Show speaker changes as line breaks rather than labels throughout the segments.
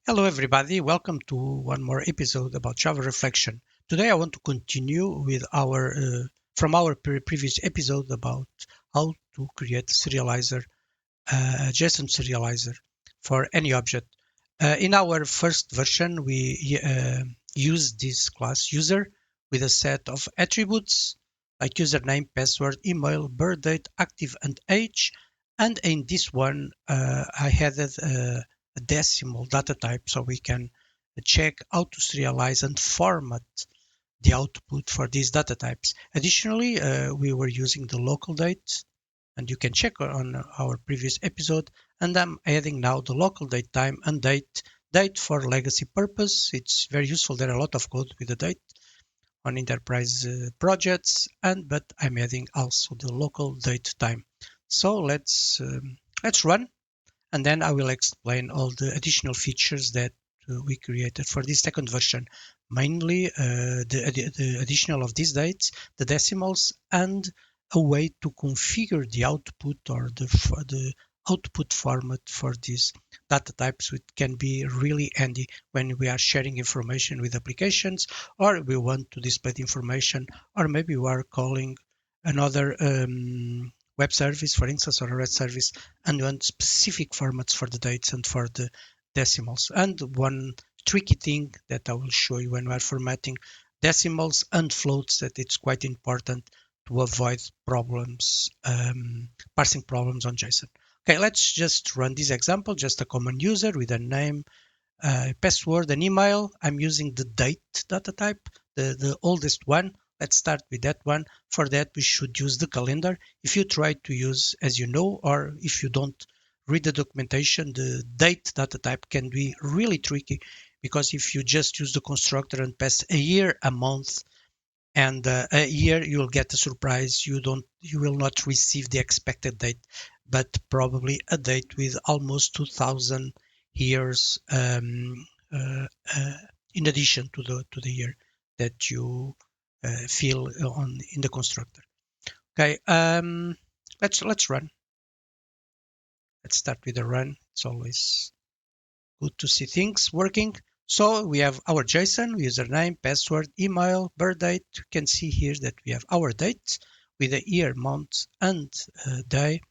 Hello everybody, welcome to one more episode about Java Reflection. Today I want to continue with our previous episode about how to create a serializer, JSON serializer for any object. In our first version, we used this class user with a set of attributes like username, password, email, birth date, active, and age. And in this one, I added a decimal data type so we can check how to serialize and format the output for these data types. Additionally, we were using the local date, and you can check on our previous episode. And I'm adding now the local date time and date for legacy purpose. It's very useful. There are a lot of code with the date on enterprise projects, but I'm adding also the local date time. So let's run, and then I will explain all the additional features that we created for this second version, mainly the additional of these dates, the decimals, and a way to configure the output or the output format for these data types, which can be really handy when we are sharing information with applications, or we want to display the information, or maybe we are calling another web service, for instance, or a REST service, and want specific formats for the dates and for the decimals. And one tricky thing that I will show you when we're formatting decimals and floats, that it's quite important to avoid problems, parsing problems on JSON. Okay, let's just run this example, just a common user with a name, password, and email. I'm using the date data type, the oldest one. Let's start with that one. For that, we should use the calendar. If you try to use, as you know, or if you don't read the documentation, the date data type can be really tricky, because if you just use the constructor and pass a year, a month, and a year, you'll get a surprise. You will not receive the expected date, but probably a date with almost 2000 years, in addition to the year that you fill on in the constructor. Okay, let's run. Let's start with a run. It's always good to see things working. So we have our JSON, username, password, email, birth date. You can see here that we have our date with the year, month, and day.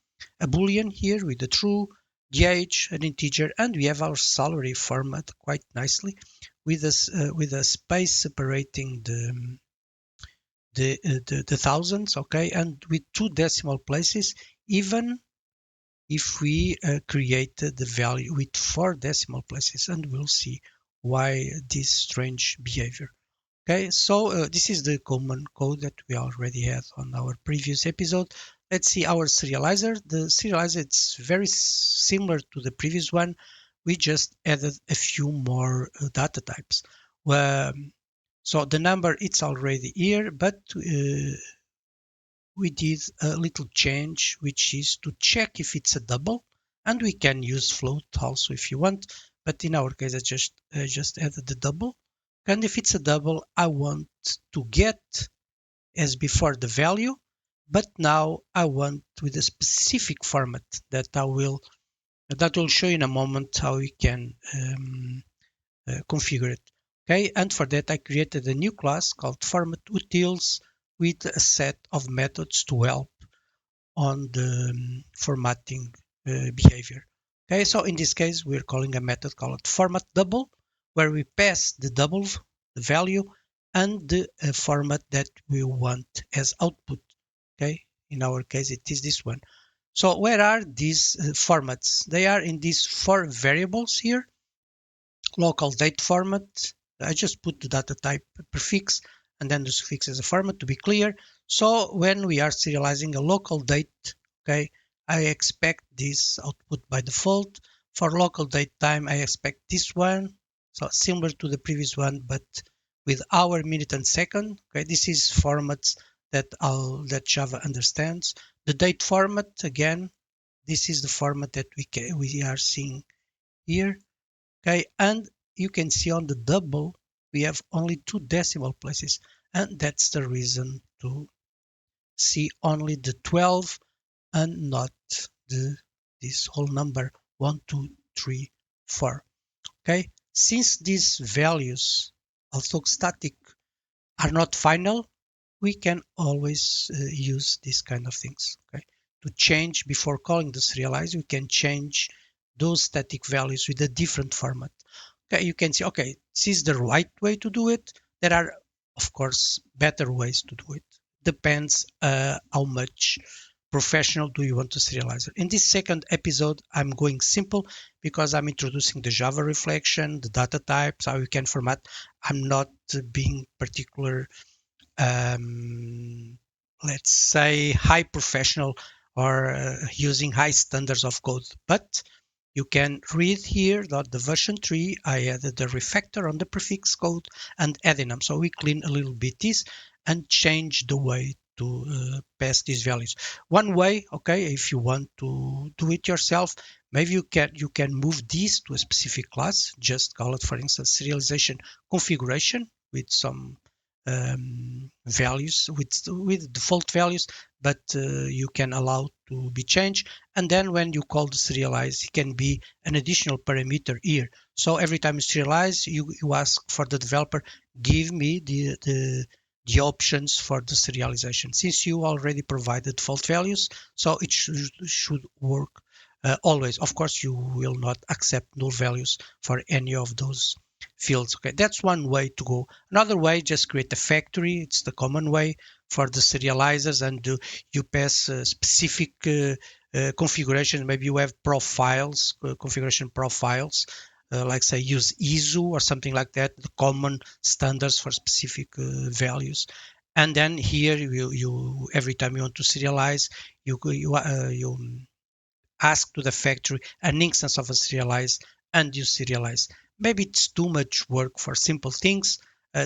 A boolean here with the true, the age, an integer, and we have our salary format quite nicely with a space separating the thousands, okay, and with two decimal places, even if we created the value with 4 decimal places, and we'll see why this strange behavior. Okay, so this is the common code that we already had on our previous episode. Let's see our serializer. The serializer, it's very similar to the previous one. We just added a few more data types. So the number, it's already here, but we did a little change, which is to check if it's a double, and we can use float also if you want, but in our case I just added the double. And if it's a double, I want to get as before the value, but now I want with a specific format that will show in a moment how we can configure it. Okay, and for that I created a new class called format utils with a set of methods to help on the formatting behavior. Okay, so in this case, we're calling a method called format double, where we pass the double, the value, and the format that we want as output. Okay, in our case, it is this one. So where are these formats? They are in these 4 variables here. Local date format. I just put the data type prefix and then the suffix as a format to be clear. So when we are serializing a local date, okay, I expect this output by default. For local date time, I expect this one. So similar to the previous one, but with hour, minute, and second. Okay, this is formats that Java understands. The date format, again, this is the format that we are seeing here. Okay, and you can see on the double, we have only 2 decimal places, and that's the reason to see only the 12 and not this whole number 1, 2, 3, 4. Okay, Since these values, although static, are not final, we can always use these kind of things. Okay, to change before calling the serialize, we can change those static values with a different format. Okay, you can see, okay, this is the right way to do it. There are, of course, better ways to do it. Depends how much professional do you want to serialize it. In this second episode, I'm going simple because I'm introducing the Java reflection, the data types, how you can format. I'm not being particular, um, let's say, high professional or using high standards of code. But you can read here that the version 3, I added the refactor on the prefix code and adding them. So we clean a little bit this and change the way to pass these values. One way, okay, if you want to do it yourself, maybe you can move this to a specific class. Just call it, for instance, serialization configuration with some values with default values, but you can allow to be changed. And then when you call the serialize, it can be an additional parameter here. So every time you serialize, you ask for the developer, give me the options for the serialization. Since you already provided default values, so it should work always. Of course, you will not accept null values for any of those fields. Okay, that's one way to go. Another way, just create a factory. It's the common way for the serializers, and you pass specific configuration. Maybe you have profiles, configuration profiles, like say use ISO or something like that, the common standards for specific values. And then here you every time you want to serialize, you ask to the factory an instance of a serialize, and you serialize. Maybe it's too much work for simple things.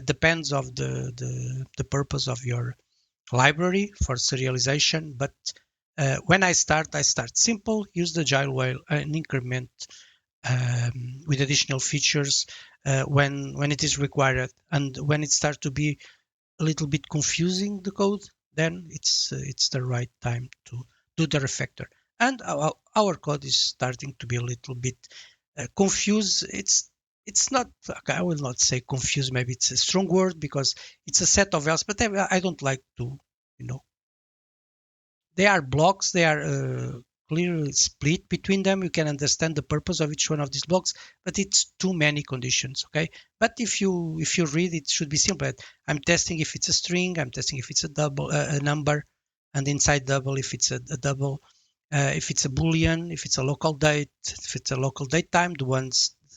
Depends of the purpose of your library for serialization. But when I start simple, use the agile way and increment with additional features when it is required. And when it starts to be a little bit confusing, the code, then it's the right time to do the refactor. And our code is starting to be a little bit confused. It's not, okay, I will not say confused, maybe it's a strong word because it's a set of values, but I don't like to, you know, they are blocks. They are clearly split between them. You can understand the purpose of each one of these blocks, but it's too many conditions. Okay, but if you read, it should be simple. I'm testing if it's a string. I'm testing if it's a double a number, and inside double if it's a double. If it's a boolean, if it's a local date, if it's a local date time,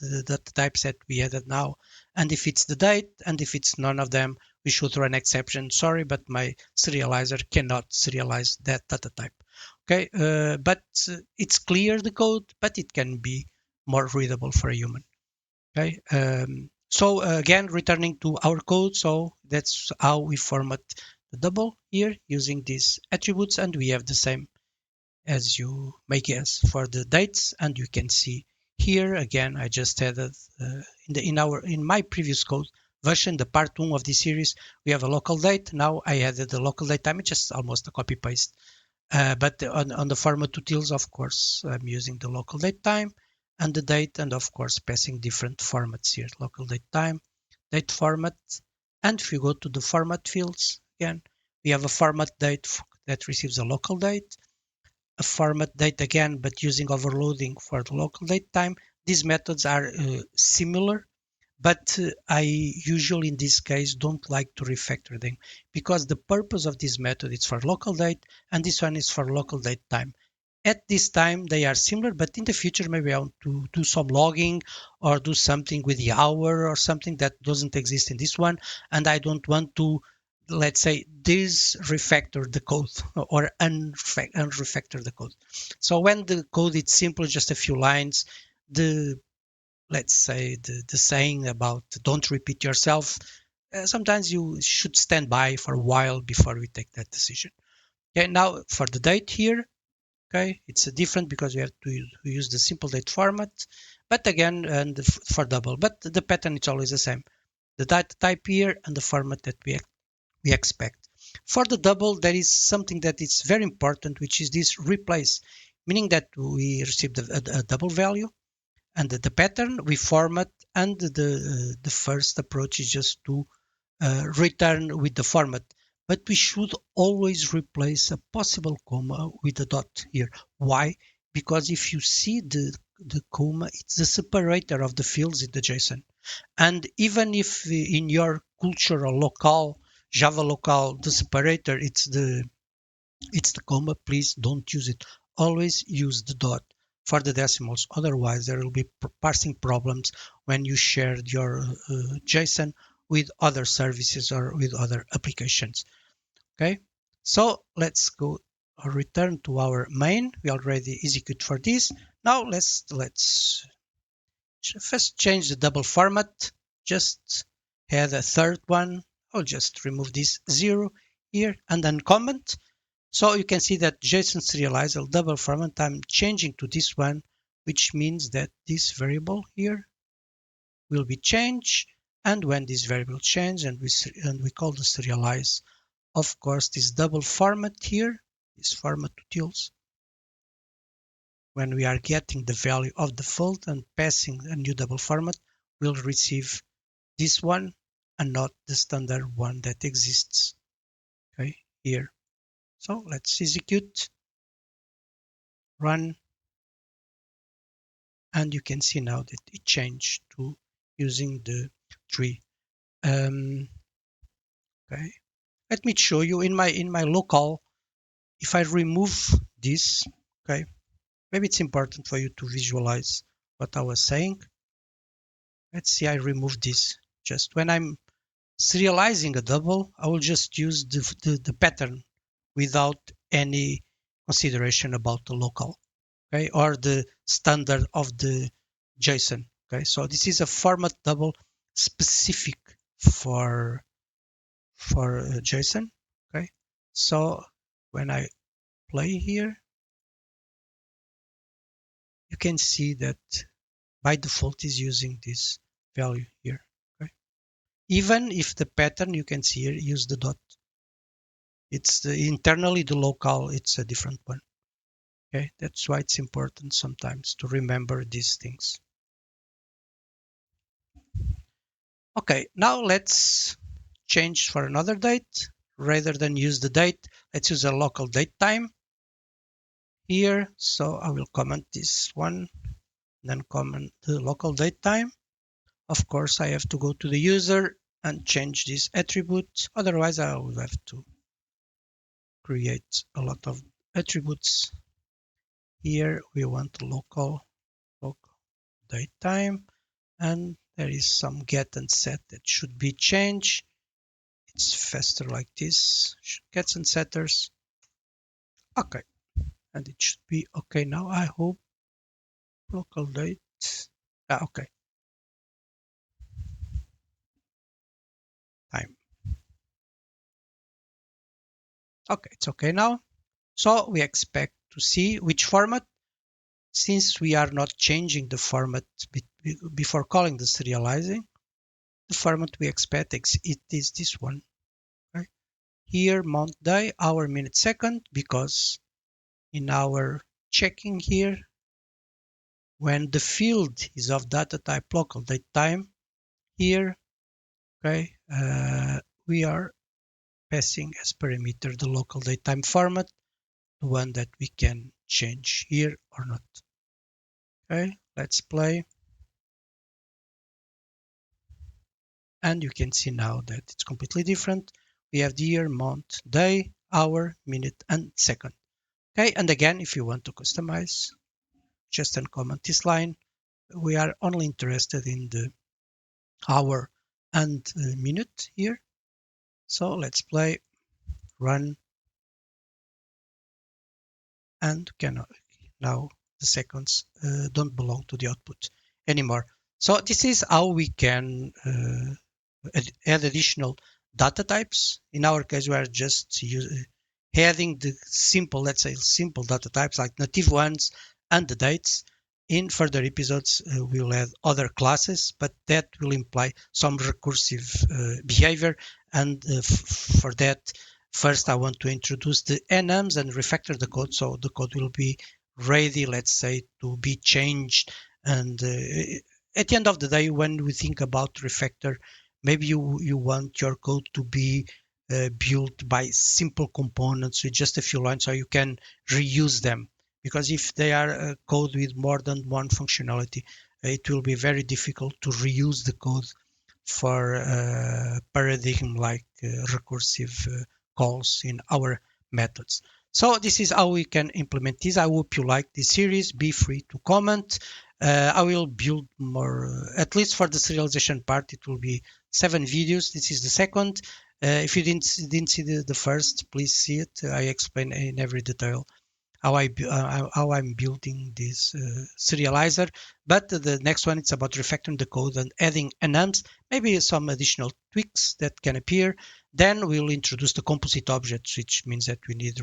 the types that we added now, and if it's the date, and if it's none of them, we should throw an exception. Sorry, but my serializer cannot serialize that data type. Okay, but it's clear the code, but it can be more readable for a human. Okay, so again, returning to our code, so that's how we format the double here using these attributes, and we have the same as you may guess for the dates. And you can see here again, I just added in my previous code version, the part 1 of this series, we have a local date. Now I added the local date time. It's just almost a copy paste, but on the format utils, of course, I'm using the local date time and the date, and of course passing different formats here, local date time, date format. And if you go to the format fields again, we have a format date that receives a local date, a format date again, but using overloading for the local date time. These methods are similar, but I usually in this case don't like to refactor them because the purpose of this method is for local date and this one is for local date time. At this time they are similar, but in the future maybe I want to do some logging or do something with the hour or something that doesn't exist in this one, and I don't want to, let's say, this refactor the code or unrefactor the code. So when the code is simple, just a few lines, the, let's say, the saying about don't repeat yourself, sometimes you should stand by for a while before we take that decision. Okay, now for the date here, okay, it's different because we have to use the simple date format, but again, and for double, but the pattern is always the same, the data type here and the format that we expect. For the double, there is something that is very important, which is this replace, meaning that we received a double value and the pattern we format and the first approach is just to return with the format. But we should always replace a possible comma with a dot here. Why? Because if you see the comma, it's the separator of the fields in the JSON. And even if in your culture or local, Java local, the separator, it's the comma, please don't use it. Always use the dot for the decimals. Otherwise, there will be parsing problems when you share your JSON with other services or with other applications. Okay, so let's go return to our main. We already execute for this. Now let's first change the double format. Just add a third one. I'll just remove this 0 here and then comment. So you can see that JSON serializer double format, I'm changing to this one, which means that this variable here will be changed. And when this variable changes and we call the serialize, of course, this double format here, this format utils, when we are getting the value of the field and passing a new double format, we'll receive this one and not the standard one that exists, okay, here. So let's execute, run, and you can see now that it changed to using the tree. Okay, let me show you in my local. If I remove this, okay, maybe it's important for you to visualize what I was saying. Let's see, I remove this. Just when I'm serializing a double, I will just use the pattern without any consideration about the local, okay, or the standard of the JSON. Okay, so this is a format double specific for JSON. Okay, so when I play here, you can see that by default is using this value here. Okay, even if the pattern you can see here use the dot, it's internally the local, it's a different one. Okay, that's why it's important sometimes to remember these things. Okay, now let's change for another date. Rather than use the date, let's use a local date time here. So I will comment this one, then comment the local date time. Of course, I have to go to the user and change this attribute. Otherwise, I will have to create a lot of attributes. Here we want local date time, and there is some get and set that should be changed. It's faster like this. Gets and setters. Okay, and it should be okay now. I hope local date. Okay. Time. Okay, it's okay now. So we expect to see which format. Since we are not changing the format before calling the serializing, the format we expect it is this one. Right? Here, month, day, hour, minute, second, because in our checking here, when the field is of data type local date time, here, okay, we are passing as parameter the local date time format, the one that we can change here or not. Okay, let's play. And you can see now that it's completely different. We have the year, month, day, hour, minute, and second. Okay, and again, if you want to customize, just uncomment this line. We are only interested in the hour and minute here. So let's play, run, and cannot now the seconds don't belong to the output anymore. So this is how we can add additional data types. In our case, we are just adding the simple, let's say simple data types like native ones and the dates. In further episodes, we'll add other classes, but that will imply some recursive behavior. And for that, first I want to introduce the enums and refactor the code, so the code will be ready, let's say, to be changed and at the end of the day, when we think about refactor, maybe you want your code to be built by simple components with just a few lines so you can reuse them. Because if they are code with more than one functionality, it will be very difficult to reuse the code for paradigm like recursive calls in our methods. So this is how we can implement this. I hope you like this series. Be free to comment. I will build more, at least for the serialization part, it will be 7 videos. This is the second. If you didn't see the first, please see it. I explain in every detail how I'm building this serializer. But the next one, it's about refactoring the code and adding enums, maybe some additional tweaks that can appear. Then we'll introduce the composite objects, which means that we need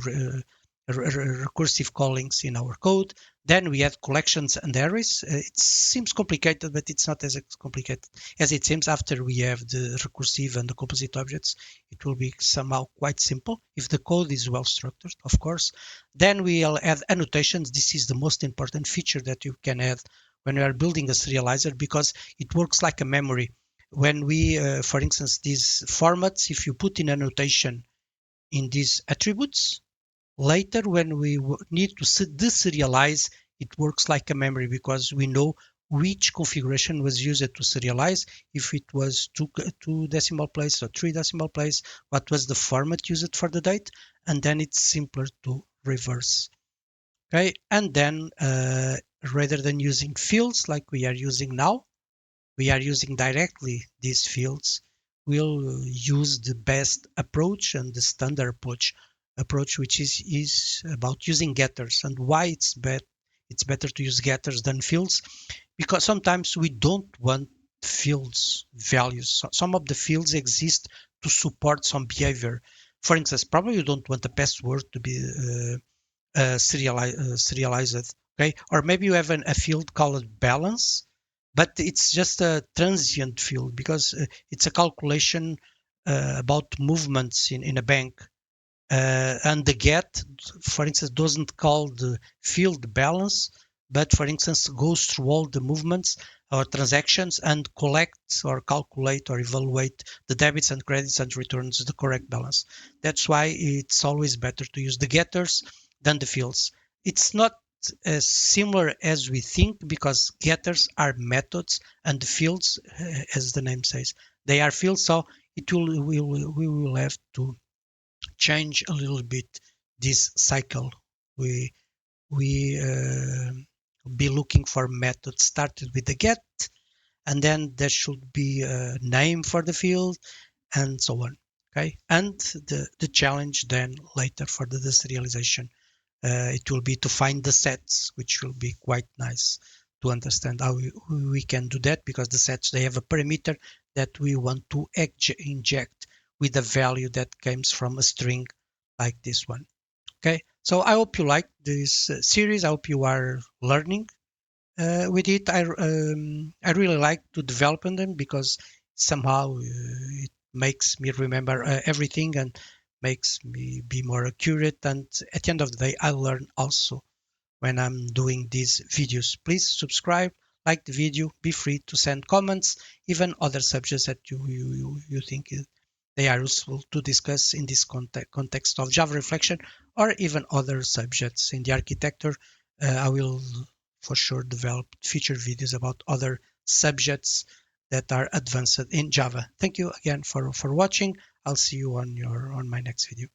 recursive callings in our code. Then we add collections and arrays. It seems complicated, but it's not as complicated as it seems. After we have the recursive and the composite objects, it will be somehow quite simple if the code is well structured, of course. Then we'll add annotations. This is the most important feature that you can add when you are building a serializer, because it works like a memory. When we, for instance, these formats, if you put in annotation in these attributes, later when we need to deserialize, it works like a memory, because we know which configuration was used to serialize, if it was two decimal place or 3 decimal place, what was the format used for the date, and then it's simpler to reverse. Okay, and then rather than using fields like we are using now, we are using directly these fields. We'll use the best approach and the standard approach, which is about using getters. And why it's better to use getters than fields, because sometimes we don't want fields values. So some of the fields exist to support some behavior. For instance, probably you don't want the password to be serialized, okay? Or maybe you have a field called balance, but it's just a transient field, because it's a calculation about movements in a bank. And the get, for instance, doesn't call the field balance, but for instance goes through all the movements or transactions and collects or calculate or evaluate the debits and credits and returns the correct balance. That's why it's always better to use the getters than the fields. It's not as similar as we think, because getters are methods and the fields, as the name says, they are fields. So we will have to change a little bit this cycle. We be looking for methods started with the get, and then there should be a name for the field, and so on. Okay, and the challenge then later for the deserialization, it will be to find the sets, which will be quite nice to understand how we can do that, because the sets, they have a parameter that we want to inject with a value that comes from a string like this one. Okay, so I hope you like this series. I hope you are learning with it. I really like to develop on them, because somehow it makes me remember everything and makes me be more accurate. And at the end of the day, I learn also when I'm doing these videos. Please subscribe, like the video, be free to send comments, even other subjects that you think they are useful to discuss in this context of Java reflection, or even other subjects in the architecture. I will for sure develop future videos about other subjects that are advanced in Java. Thank you again for watching. I'll see you on my next video.